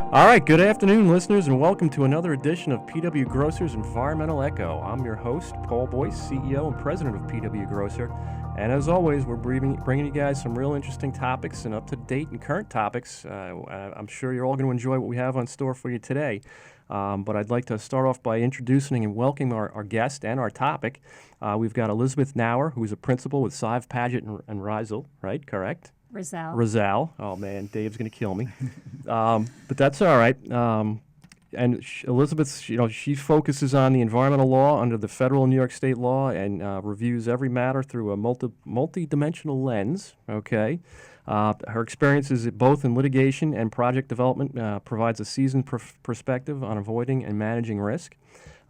All right, good afternoon, listeners, and welcome to another edition of PW Grocer's Environmental Echo. I'm your host, Paul Boyce, CEO and President of PW Grocer, and as always, we're bringing you guys some real interesting topics and up-to-date and current topics. I'm sure you're all going to enjoy what we have on store for you today, but I'd like to start off by introducing and welcoming our guest and our topic. We've got Elizabeth Knauer, who's a principal with Sive, Paget Riesel, right? Correct? Riesel. Oh, man, Dave's going to kill me. But that's all right. Elizabeth, she focuses on the environmental law under the federal and New York State law and reviews every matter through a multi-dimensional lens, okay? Her experience is both in litigation and project development, provides a seasoned perspective on avoiding and managing risk.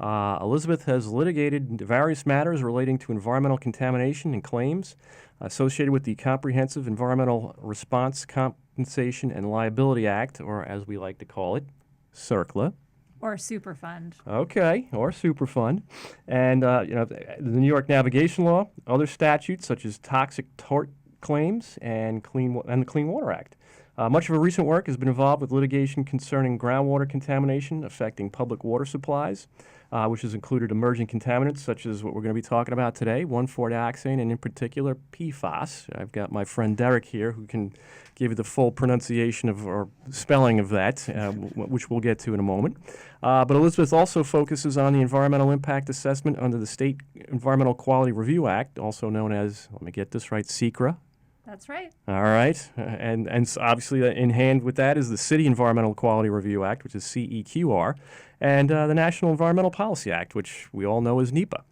Elizabeth has litigated various matters relating to environmental contamination and claims associated with the Comprehensive Environmental Response, Compensation, and Liability Act, or as we like to call it, CERCLA. Or Superfund. Okay, or Superfund. And, the New York Navigation Law, other statutes such as toxic tort claims and the Clean Water Act. Much of her recent work has been involved with litigation concerning groundwater contamination affecting public water supplies, which has included emerging contaminants such as what we're going to be talking about today, 1,4-dioxane, and in particular PFAS. I've got my friend Derek here who can give you the full pronunciation or spelling of that, which we'll get to in a moment. But Elizabeth also focuses on the environmental impact assessment under the State Environmental Quality Review Act, also known as, let me get this right, CERCLA. That's right. All right. And obviously in hand with that is the City Environmental Quality Review Act, which is CEQR, and the National Environmental Policy Act, which we all know as NEPA.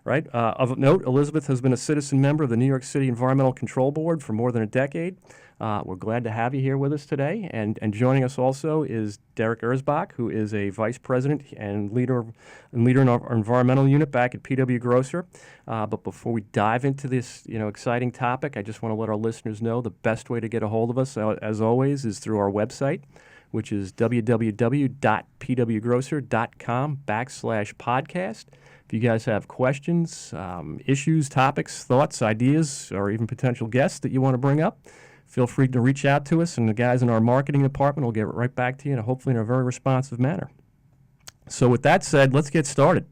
Right? Of note, Elizabeth has been a citizen member of the New York City Environmental Control Board for more than a decade. We're glad to have you here with us today. And joining us also is Derek Ersbak, who is a vice president and leader in our environmental unit back at PW Grocer. But before we dive into this exciting topic, I just want to let our listeners know the best way to get a hold of us, as always, is through our website, which is www.pwgrocer.com/podcast. If you guys have questions, issues, topics, thoughts, ideas, or even potential guests that you want to bring up, feel free to reach out to us, and the guys in our marketing department will get right back to you, and hopefully in a very responsive manner. So with that said, let's get started.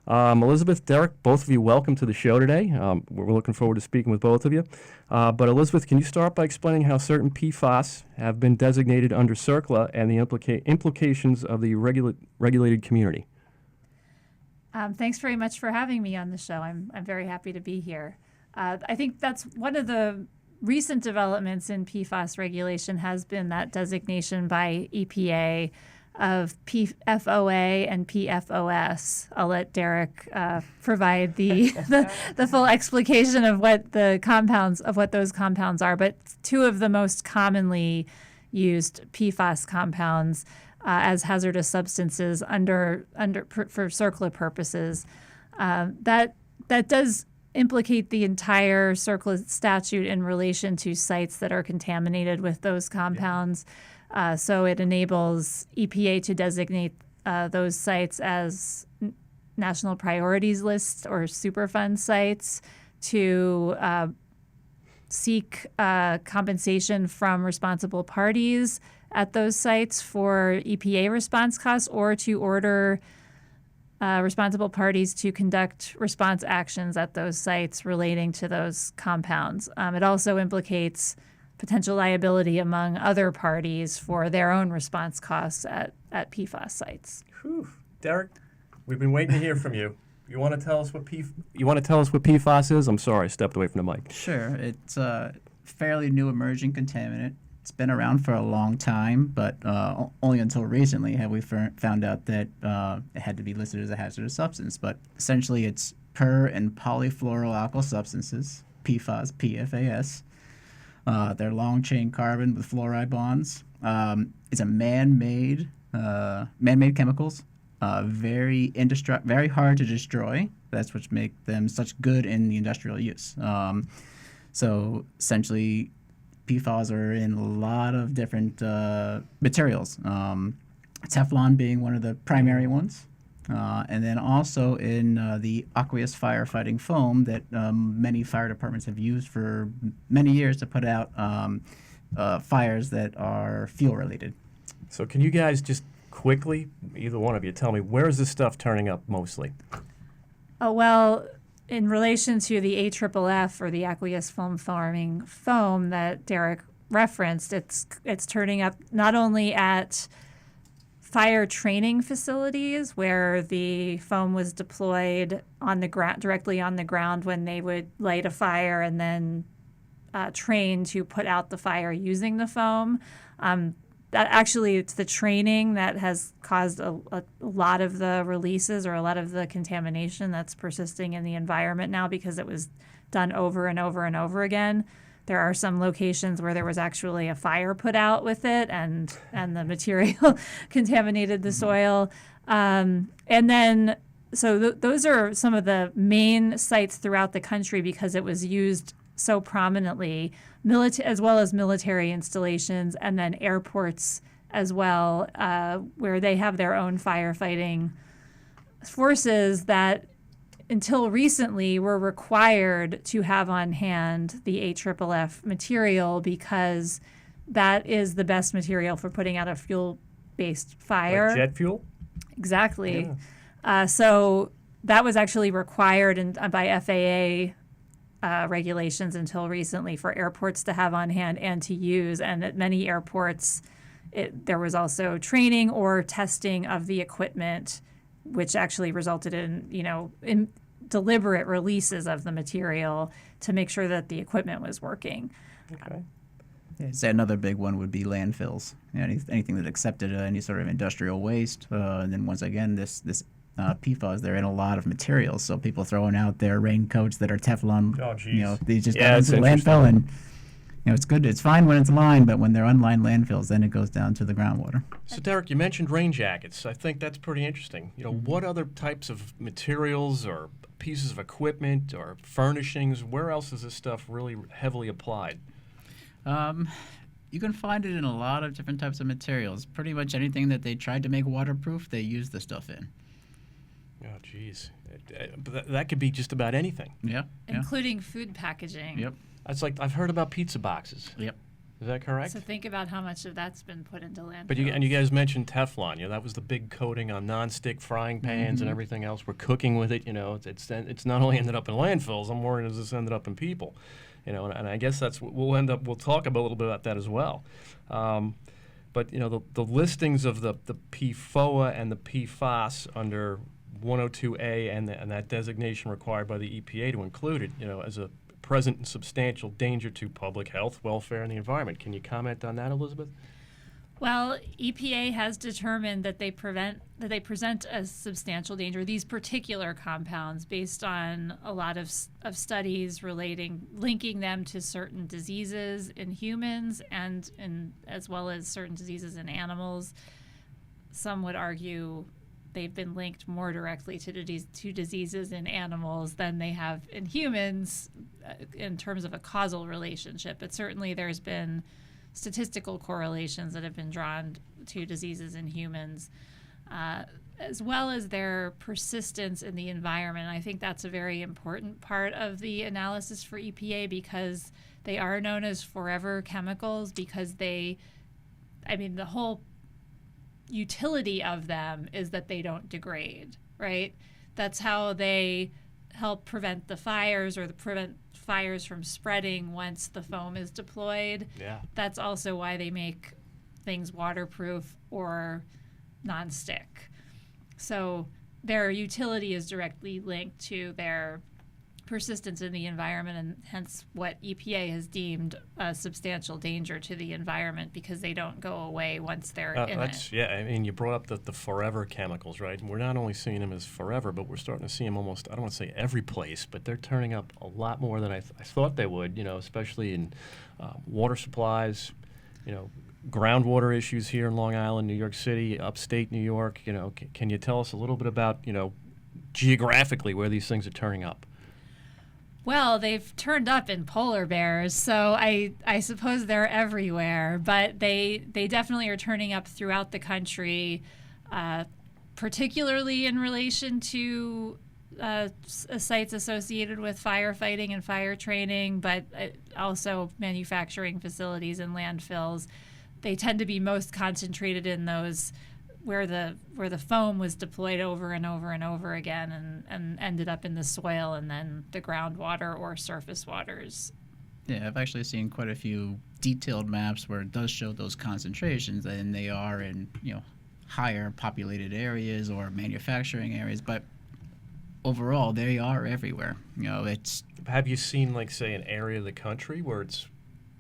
Elizabeth, Derek, both of you, welcome to the show today. We're looking forward to speaking with both of you. But Elizabeth, can you start by explaining how certain PFAS have been designated under CERCLA and the implications of the regulated community? Thanks very much for having me on the show. I'm very happy to be here. I think that's one of the recent developments in PFAS regulation has been that designation by EPA of PFOA and PFOS. I'll let Derek provide the full explication of what those compounds are. But two of the most commonly used PFAS compounds as hazardous substances for CERCLA purposes. That does implicate the entire CERCLA statute in relation to sites that are contaminated with those compounds. So it enables EPA to designate those sites as national priorities lists or Superfund sites, to seek compensation from responsible parties at those sites for EPA response costs, or to order responsible parties to conduct response actions at those sites relating to those compounds. It also implicates potential liability among other parties for their own response costs at PFAS sites. Whew. Derek, we've been waiting to hear from you. You want to tell us what PFAS is? I'm sorry, I stepped away from the mic. Sure. It's a fairly new emerging contaminant. It's been around for a long time, but only until recently have we found out that it had to be listed as a hazardous substance. But essentially, it's per and polyfluoroalkyl substances, PFAS, PFAS. They're long-chain carbon with fluoride bonds. It's a man-made chemicals, very hard to destroy. That's what makes them such good in the industrial use. So essentially, PFAS are in a lot of different materials, Teflon being one of the primary ones, and then also in the aqueous firefighting foam that many fire departments have used for many years to put out fires that are fuel-related. So can you guys just quickly, either one of you, tell me, where is this stuff turning up mostly? Oh, well, in relation to the AFFF, or the aqueous film forming foam that Derek referenced, it's turning up not only at fire training facilities where the foam was deployed on the ground, directly on the ground when they would light a fire and then train to put out the fire using the foam. That actually, it's the training that has caused a lot of the releases, or a lot of the contamination that's persisting in the environment now, because it was done over and over and over again. There are some locations where there was actually a fire put out with it, and the material contaminated the soil. And then, so those are some of the main sites throughout the country, because it was used so prominently, as well as military installations, and then airports as well, where they have their own firefighting forces that until recently were required to have on hand the AFFF material, because that is the best material for putting out a fuel-based fire. Like jet fuel? Exactly. Yeah. So that was actually required by FAA regulations until recently for airports to have on hand and to use. And at many airports, there was also training or testing of the equipment, which actually resulted in deliberate releases of the material to make sure that the equipment was working. Okay. Yeah, say another big one would be landfills. Anything that accepted any sort of industrial waste. And then once again, this PFAS, they're in a lot of materials. So people throwing out their raincoats that are Teflon, Oh, geez. they just Yeah, go it's into the interesting. landfill, and it's good. It's fine when it's lined, but when they're unlined landfills, then it goes down to the groundwater. So Derek, you mentioned rain jackets. I think that's pretty interesting. What other types of materials or pieces of equipment or furnishings, where else is this stuff really heavily applied? You can find it in a lot of different types of materials. Pretty much anything that they tried to make waterproof, they use the stuff in. Oh, geez. But that could be just about anything. Yeah. Including food packaging. Yep. It's like I've heard about pizza boxes. Yep. Is that correct? So think about how much of that's been put into landfills. But you guys mentioned Teflon. That was the big coating on nonstick frying pans and everything else. We're cooking with it. It's not only ended up in landfills. I'm worried as this ended up in people. And I guess we'll talk a little bit about that as well. But the listings of the PFOA and the PFAS under 102A and that designation required by the EPA to include it, as a present and substantial danger to public health, welfare, and the environment. Can you comment on that, Elizabeth? Well, EPA has determined that they present a substantial danger, these particular compounds, based on a lot of studies linking them to certain diseases in humans and as well as certain diseases in animals. Some would argue they've been linked more directly to diseases in animals than they have in humans in terms of a causal relationship. But certainly there's been statistical correlations that have been drawn to diseases in humans, as well as their persistence in the environment. I think that's a very important part of the analysis for EPA, because they are known as forever chemicals, because the whole utility of them is that they don't degrade, right? That's how they help prevent the fires, or prevent fires from spreading once the foam is deployed. Yeah. That's also why they make things waterproof or nonstick. So their utility is directly linked to their persistence in the environment, and hence what EPA has deemed a substantial danger to the environment, because they don't go away once they're in it. Yeah, you brought up the forever chemicals, right? And we're not only seeing them as forever, but we're starting to see them almost, I don't want to say every place, but they're turning up a lot more than I thought they would, especially in water supplies, groundwater issues here in Long Island, New York City, upstate New York. Can you tell us a little bit about, geographically where these things are turning up? Well, they've turned up in polar bears, so I suppose they're everywhere, but they definitely are turning up throughout the country, particularly in relation to sites associated with firefighting and fire training, but also manufacturing facilities and landfills. they tend to be most concentrated in those where the foam was deployed over and over and over again and ended up in the soil and then the groundwater or surface waters. Yeah, I've actually seen quite a few detailed maps where it does show those concentrations, and they are in, higher populated areas or manufacturing areas, but overall they are everywhere. It's Have you seen, like, say, an area of the country where it's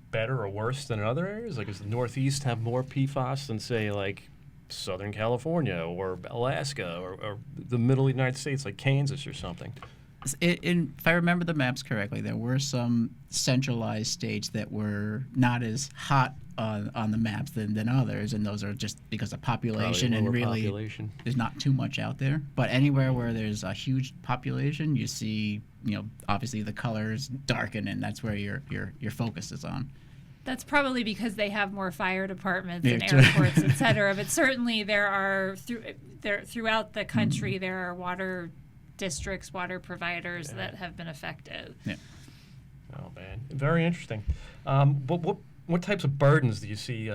better or worse than other areas? Like, does the Northeast have more PFAS than, say, like Southern California or Alaska or the middle United States, like Kansas or something? if I remember the maps correctly, there were some centralized states that were not as hot on the maps than others, and those are just because of population, and really population. there's not too much out there. But anywhere where there's a huge population, you see, obviously the colors darken, and that's where your focus is on. That's probably because they have more fire departments Yeah, and true. airports, et cetera. But certainly there are throughout the country there are water districts, water providers that have been affected. Yeah. Oh man, very interesting. What types of burdens do you see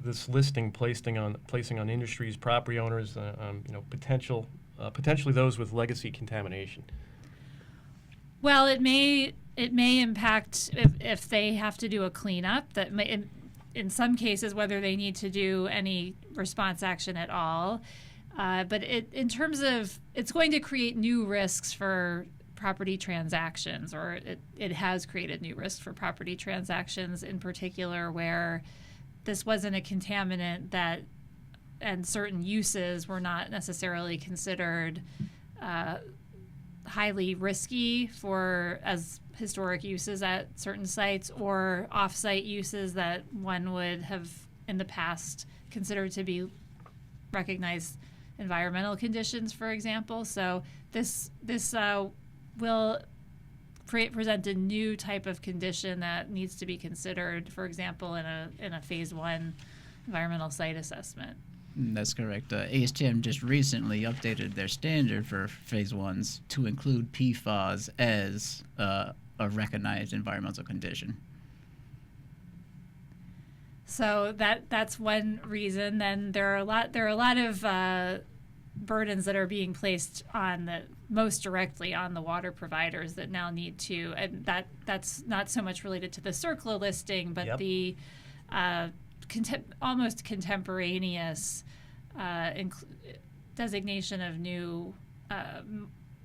this listing placing on industries, property owners, potentially those with legacy contamination? Well, it may impact if they have to do a cleanup. That may, in some cases, whether they need to do any response action at all. But in terms of, it's going to create new risks for property transactions, or it has created new risks for property transactions, in particular where this wasn't a contaminant and certain uses were not necessarily considered highly risky as historic uses at certain sites, or off-site uses that one would have in the past considered to be recognized environmental conditions, for example. So this will present a new type of condition that needs to be considered, for example, in a phase 1 environmental site assessment. That's correct. ASTM just recently updated their standard for phase 1s to include PFAS as a recognized environmental condition. So that's one reason. Then there are a lot of burdens that are being placed on most directly on the water providers that now need to, and that's not so much related to the CERCLA listing, but Yep. the almost contemporaneous designation of new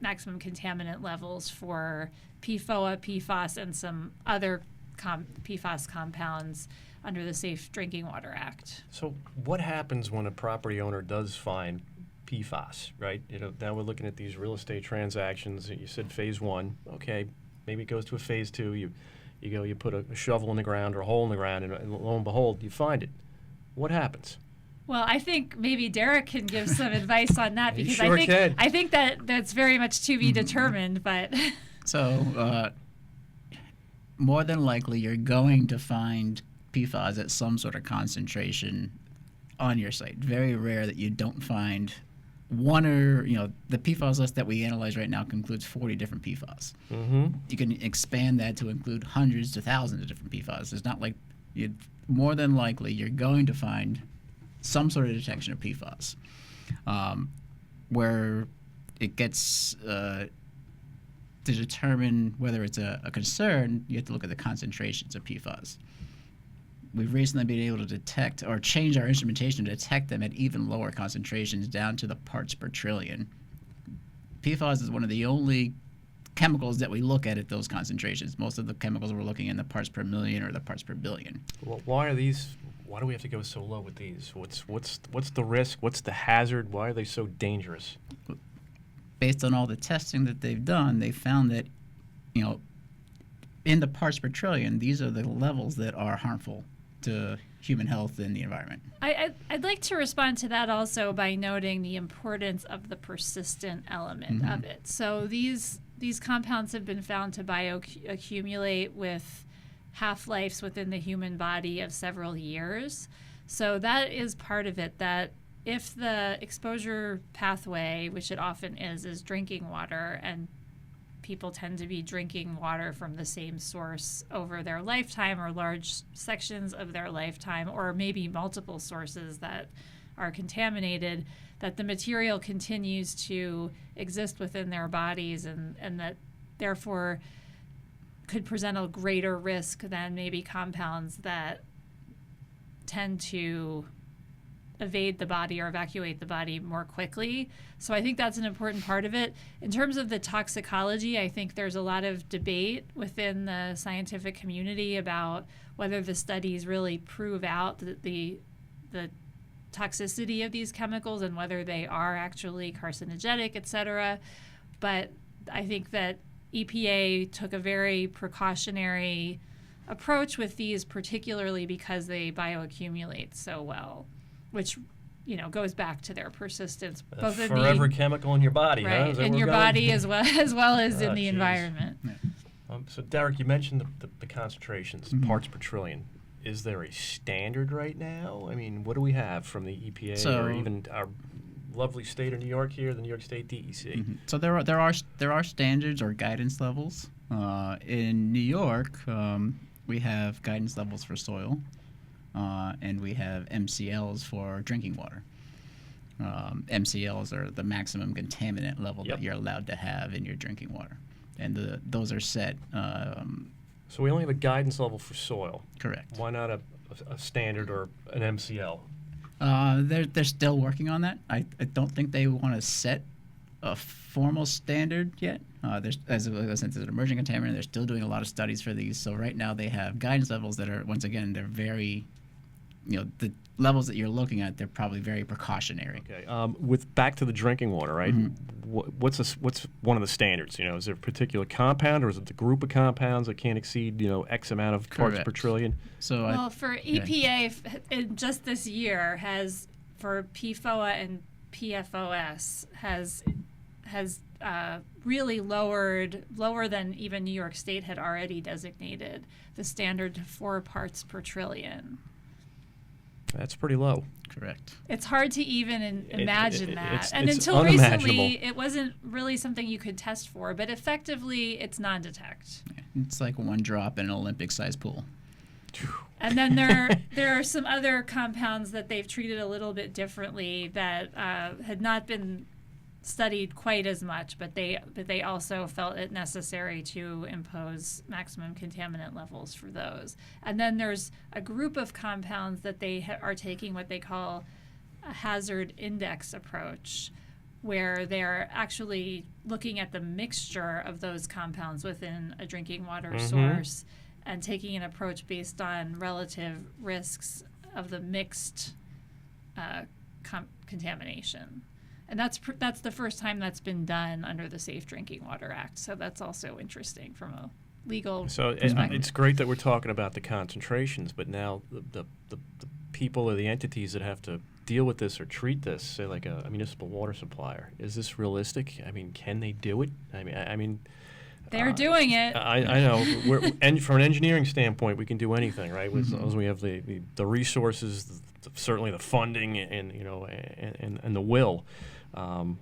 maximum contaminant levels for PFOA, PFAS, and some other PFAS compounds under the Safe Drinking Water Act. So what happens when a property owner does find PFAS, right? Now we're looking at these real estate transactions. You said phase 1. Okay, maybe it goes to a phase 2. You put a shovel in the ground or a hole in the ground, and lo and behold, you find it. What happens? Well, I think maybe Derek can give some advice on that, He because sure can. I think that's very much to be determined. But So, more than likely, you're going to find PFAS at some sort of concentration on your site. Very rare that you don't find one, or the PFAS list that we analyze right now includes 40 different PFAS. Mm-hmm. You can expand that to include hundreds to thousands of different PFAS. It's not like more than likely you're going to find some sort of detection of PFAS. Where it gets to determine whether it's a concern, you have to look at the concentrations of PFAS. We've recently been able to detect or change our instrumentation to detect them at even lower concentrations, down to the parts per trillion. PFAS is one of the only chemicals that we look at those concentrations. Most of the chemicals we're looking in the parts per million or the parts per billion. Well, why do we have to go so low with these? What's the risk? What's the hazard? Why are they so dangerous? Based on all the testing that they've done, they found that, in the parts per trillion, these are the levels that are harmful to human health and the environment. I'd like to respond to that also by noting the importance of the persistent element of it. So these compounds have been found to bioaccumulate with half-lives within the human body of several years. So that is part of it, that if the exposure pathway, which it often is drinking water, and people tend to be drinking water from the same source over their lifetime or large sections of their lifetime, or maybe multiple sources that are contaminated, that the material continues to exist within their bodies and that therefore could present a greater risk than maybe compounds that tend to evade the body or evacuate the body more quickly. So I think that's an important part of it. In terms of the toxicology, I think there's a lot of debate within the scientific community about whether the studies really prove out the toxicity of these chemicals and whether they are actually carcinogenic, et cetera. But I think that EPA took a very precautionary approach with these, particularly because they bioaccumulate so well, which goes back to their persistence, both in forever chemical in your body, huh? right, Is that in where your we're going? body as well as in the geez. environment. So Derek, you mentioned the concentrations, parts per trillion. Is there a standard right now? I mean, what do we have from the EPA or even our lovely state of New York here, the New York State DEC? So there are standards or guidance levels. In New York, we have guidance levels for soil, and we have MCLs for drinking water. MCLs are the maximum contaminant level that you're allowed to have in your drinking water, and those are set. So we only have a guidance level for soil. Correct. Why not a standard or an MCL? They're still working on that. I don't think they want to set a formal standard yet. There's, as it's an emerging contaminant, they're still doing a lot of studies for these. So right now they have guidance levels that are, once again, they're very, the levels that you're looking at, they're probably very precautionary. Okay. With back to the drinking water, right? What's one of the standards? Is there a particular compound, or is it the group of compounds that can't exceed X amount of parts per trillion? So well, for EPA, in just this year, has for PFOA and PFOS has really lower than even New York State had already designated the standard to 4 parts per trillion. That's pretty low. Correct. It's hard to even imagine that. And it's until recently, unimaginable. it wasn't really something you could test for, but effectively, it's non-detect. It's like one drop in an Olympic-sized pool. And then there are some other compounds that they've treated a little bit differently that had not been studied quite as much, but they also felt it necessary to impose maximum contaminant levels for those. And then there's a group of compounds that they are taking what they call a hazard index approach, where they're actually looking at the mixture of those compounds within a drinking water source and taking an approach based on relative risks of the mixed contamination. And that's the first time that's been done under the Safe Drinking Water Act. So that's also interesting from a legal perspective. It's great that we're talking about the concentrations, but now the people or the entities that have to deal with this or treat this, say like a municipal water supplier, is this realistic? I mean, can they do it? I mean. They're doing it. I know. And from an engineering standpoint, we can do anything, right? As long as we have the resources, certainly the funding, and and the will. For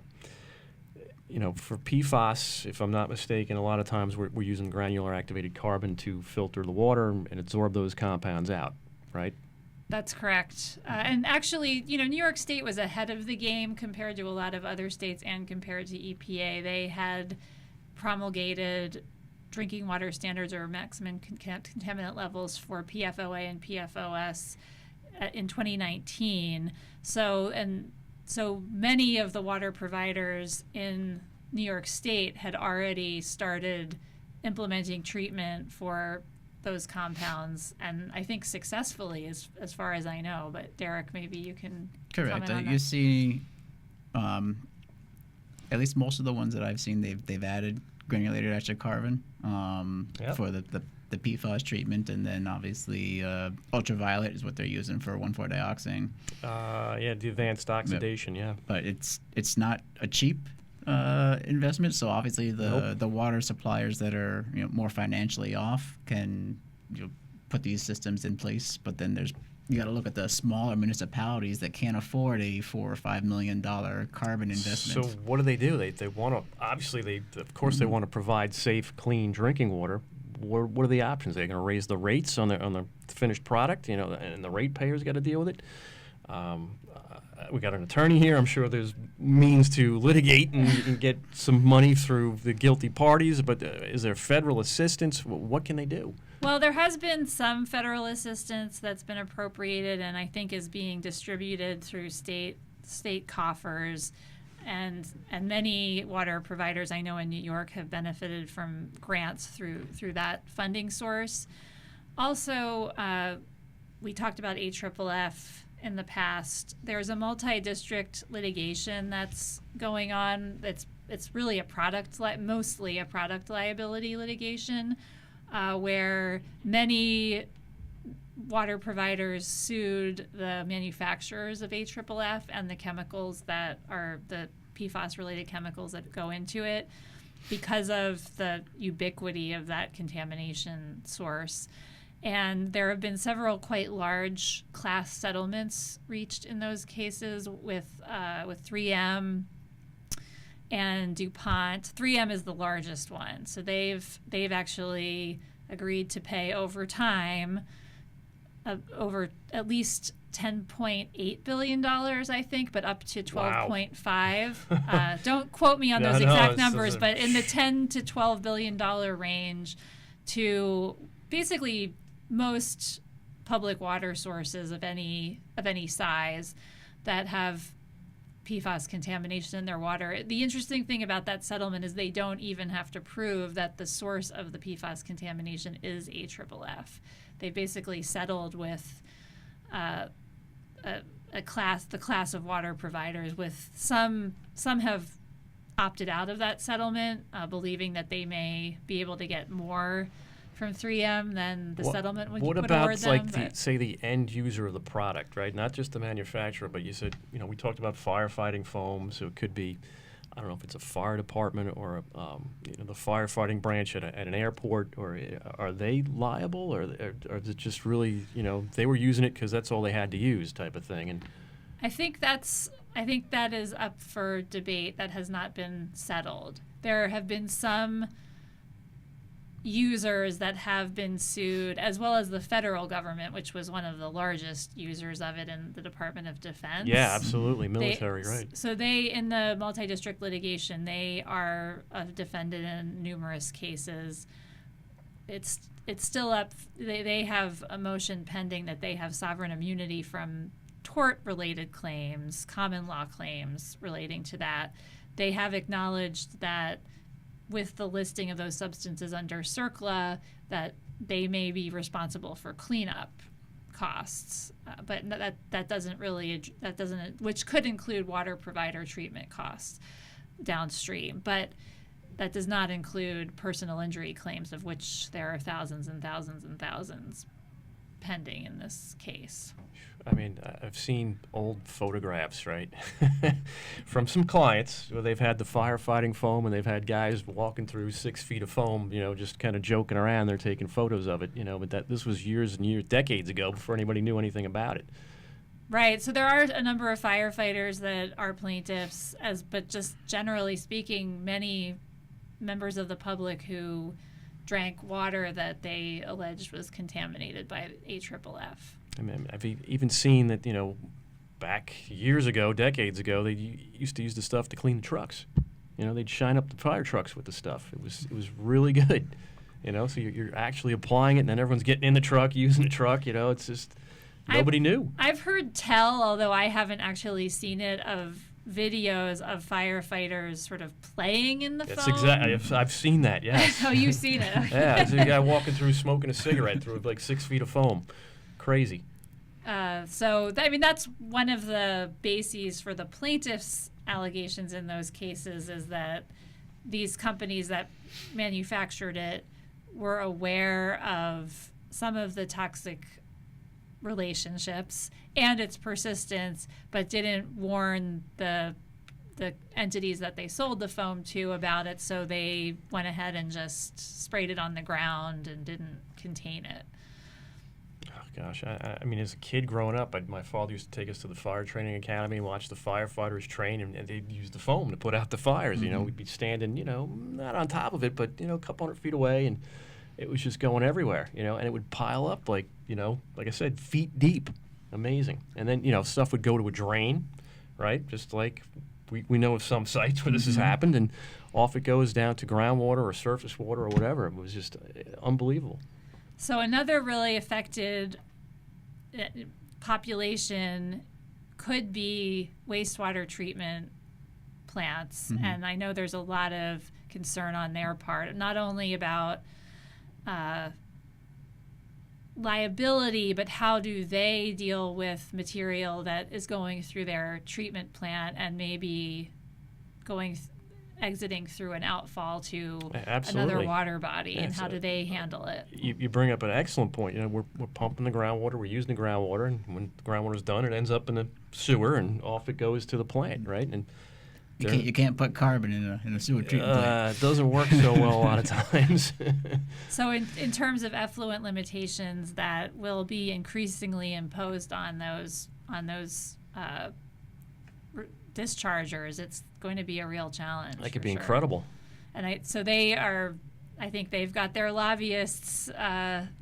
PFAS, if I'm not mistaken, a lot of times we're using granular activated carbon to filter the water and absorb those compounds out, right? That's correct. And actually, New York State was ahead of the game compared to a lot of other states and compared to EPA. They had promulgated drinking water standards or maximum contaminant levels for PFOA and PFOS in 2019. So many of the water providers in New York State had already started implementing treatment for those compounds, and I think successfully, as far as I know. But Derek, maybe you can Correct. comment on You that. see, at least most of the ones that I've seen, they've added granulated activated carbon for the PFAS treatment, and then obviously ultraviolet is what they're using for 1,4-dioxane. The advanced oxidation, But it's not a cheap investment, so obviously the water suppliers that are more financially off can put these systems in place, but then there's You got to look at the smaller municipalities that can't afford a $4 or $5 million carbon investment. So what do? They want to, obviously, of course they want to provide safe, clean drinking water. What are the options? They're going to raise the rates on the finished product, and the ratepayers got to deal with it. We got an attorney here. I'm sure there's means to litigate and get some money through the guilty parties, but is there federal assistance? What can they do? Well, there has been some federal assistance that's been appropriated and I think is being distributed through state coffers. And many water providers I know in New York have benefited from grants through that funding source. Also, we talked about AFFF in the past. There's a multi-district litigation that's going on. It's really mostly a product liability litigation, where many water providers sued the manufacturers of AFFF and the chemicals that are the PFAS-related chemicals that go into it because of the ubiquity of that contamination source. And there have been several quite large class settlements reached in those cases with 3M and DuPont. 3M is the largest one, so they've actually agreed to pay over time over at least $10.8 billion, I think, but up to 12.5. Don't quote me on those exact numbers, but in the $10 to $12 billion range to basically most public water sources of any size that have PFAS contamination in their water. The interesting thing about that settlement is they don't even have to prove that the source of the PFAS contamination is AFFF. They basically settled with the class of water providers. With some have opted out of that settlement, believing that they may be able to get more from 3M than the settlement would award them. What about say the end user of the product, right? Not just the manufacturer, but you said, we talked about firefighting foam, so it could be, I don't know if it's a fire department or the firefighting branch at an airport, or are they liable, or is it just really, they were using it because that's all they had to use type of thing? And I think that is up for debate. That has not been settled. There have been some users that have been sued, as well as the federal government, which was one of the largest users of it in the Department of Defense. Yeah, absolutely. Military, right. So they, in the multi-district litigation, they are a defendant in numerous cases. It's still up. They have a motion pending that they have sovereign immunity from tort-related claims, common law claims relating to that. They have acknowledged that with the listing of those substances under CERCLA, that they may be responsible for cleanup costs, but that doesn't, which could include water provider treatment costs downstream, but that does not include personal injury claims, of which there are thousands and thousands and thousands pending in this case. I mean, I've seen old photographs, right, from some clients where they've had the firefighting foam and they've had guys walking through 6 feet of foam, just kind of joking around. They're taking photos of it, but this was years and years, decades ago, before anybody knew anything about it. Right. So there are a number of firefighters that are plaintiffs, but just generally speaking, many members of the public who drank water that they alleged was contaminated by AFFF. I mean, I've even seen that, back years ago, decades ago, they used to use the stuff to clean the trucks. They'd shine up the fire trucks with the stuff. It was really good. So you're actually applying it, and then everyone's getting in the truck, using the truck. It's just nobody knew. I've heard tell, although I haven't actually seen it, of videos of firefighters sort of playing in the foam. Exactly. I've seen that, yes. Oh, you've seen it. Okay. Yeah, it's a guy walking through smoking a cigarette through like 6 feet of foam. Crazy. That's one of the bases for the plaintiffs' allegations in those cases, is that these companies that manufactured it were aware of some of the toxic relationships and its persistence, but didn't warn the entities that they sold the foam to about it, so they went ahead and just sprayed it on the ground and didn't contain it. gosh, I mean, as a kid growing up, my father used to take us to the fire training academy and watch the firefighters train, and they'd use the foam to put out the fires. You know, we'd be standing, not on top of it, but, a couple hundred feet away, and it was just going everywhere, and it would pile up like I said, feet deep. Amazing. And then, stuff would go to a drain, right? Just like we know of some sites where this has happened, and off it goes down to groundwater or surface water or whatever. It was just unbelievable. So another really affected population could be wastewater treatment plants. And I know there's a lot of concern on their part, not only about liability, but how do they deal with material that is going through their treatment plant and maybe exiting through an outfall to another water body, and how do they handle it? You bring up an excellent point. We're pumping the groundwater, we're using the groundwater, and when the groundwater's done, it ends up in the sewer, and off it goes to the plant, right? And you can't put carbon in a sewer treatment plant. It doesn't work so well a lot of times. So in terms of effluent limitations that will be increasingly imposed on those dischargers, it's going to be a real challenge. That could be incredible. And I think they've got their lobbyists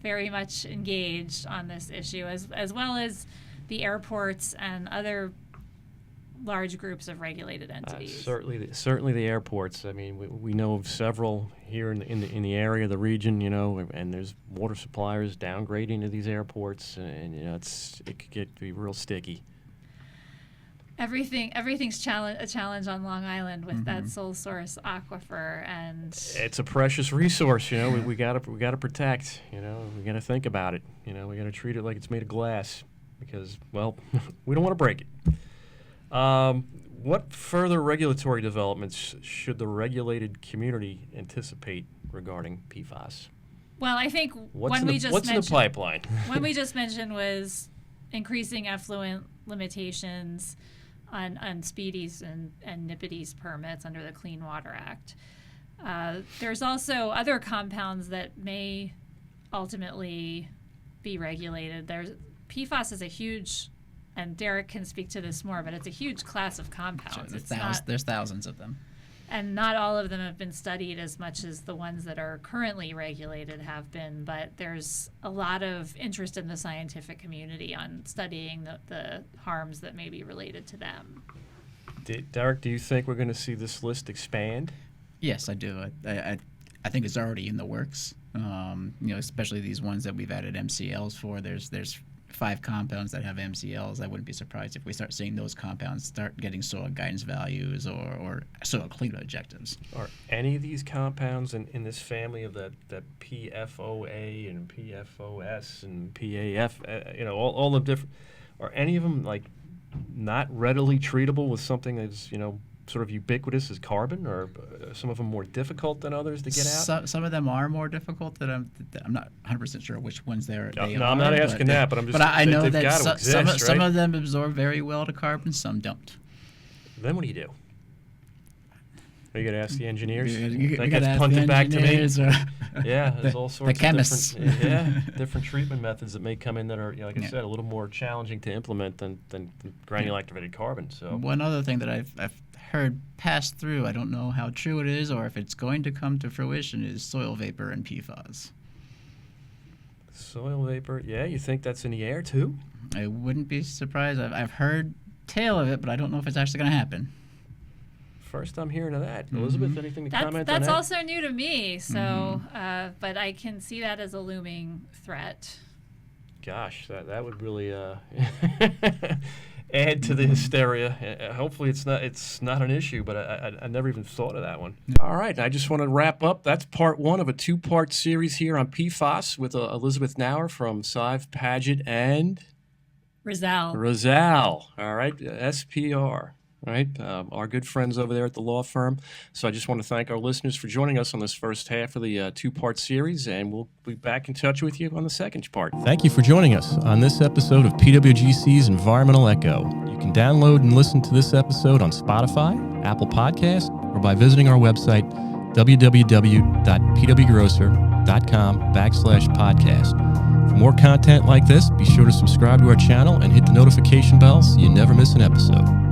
very much engaged on this issue, as well as the airports and other large groups of regulated entities. Certainly the airports. I mean, we know of several here in the area, the region, and there's water suppliers downgrading to these airports, and it could get to be real sticky. Everything's a challenge on Long Island with that sole source aquifer, and it's a precious resource. We gotta protect. We gotta think about it. We gotta treat it like it's made of glass, because we don't want to break it. What further regulatory developments should the regulated community anticipate regarding PFAS? Well, I think what's in the pipeline? One we just mentioned was increasing effluent limitations on speedies and NIPIDs permits under the Clean Water Act. There's also other compounds that may ultimately be regulated. PFAS is a huge, and Derek can speak to this more, but it's a huge class of compounds. Sure, there's thousands of them. And not all of them have been studied as much as the ones that are currently regulated have been, but there's a lot of interest in the scientific community on studying the harms that may be related to them. Derek, do you think we're going to see this list expand? Yes, I do. I think it's already in the works. Especially these ones that we've added MCLs for. There's 5 compounds that have MCLs. I wouldn't be surprised if we start seeing those compounds start getting soil guidance values or soil cleanup objectives. Are any of these compounds in this family of that PFOA and PFOS and PAF, all the different, are any of them not readily treatable with something that's sort of ubiquitous as carbon, or some of them more difficult than others to get out? Some of them are more difficult. I'm not 100% sure which ones they are. I'm not asking that, but I'm just. But I know that some right? of them absorb very well to carbon, some don't. Then what do you do? Are you going to ask the engineers? That gets punted back to me. Yeah, there's all sorts of chemists. Different treatment methods that may come in that are, like I said, a little more challenging to implement than granular activated carbon. So one other thing that I've heard pass through, I don't know how true it is or if it's going to come to fruition, is soil vapor and PFAS. Soil vapor, yeah, you think that's in the air too? I wouldn't be surprised. I've heard tale of it, but I don't know if it's actually going to happen. First I'm hearing of that. Elizabeth, anything to comment on that? That's also new to me, so but I can see that as a looming threat. Gosh, that would really add to the hysteria. Hopefully it's not an issue, but I never even thought of that one. All right, I just want to wrap up. That's part 1 of a 2-part series here on PFAS with Elizabeth Knauer from Sive, Paget, and Riesel. All right, SPR. Right, our good friends over there at the law firm. So I just want to thank our listeners for joining us on this first half of the 2-part series, and we'll be back in touch with you on the second part. Thank you for joining us on this episode of PWGC's Environmental Echo. You can download and listen to this episode on Spotify, Apple Podcast, or by visiting our website, www.pwgrocer.com/podcast. From For more content like this, be sure to subscribe to our channel and hit the notification bell so you never miss an episode.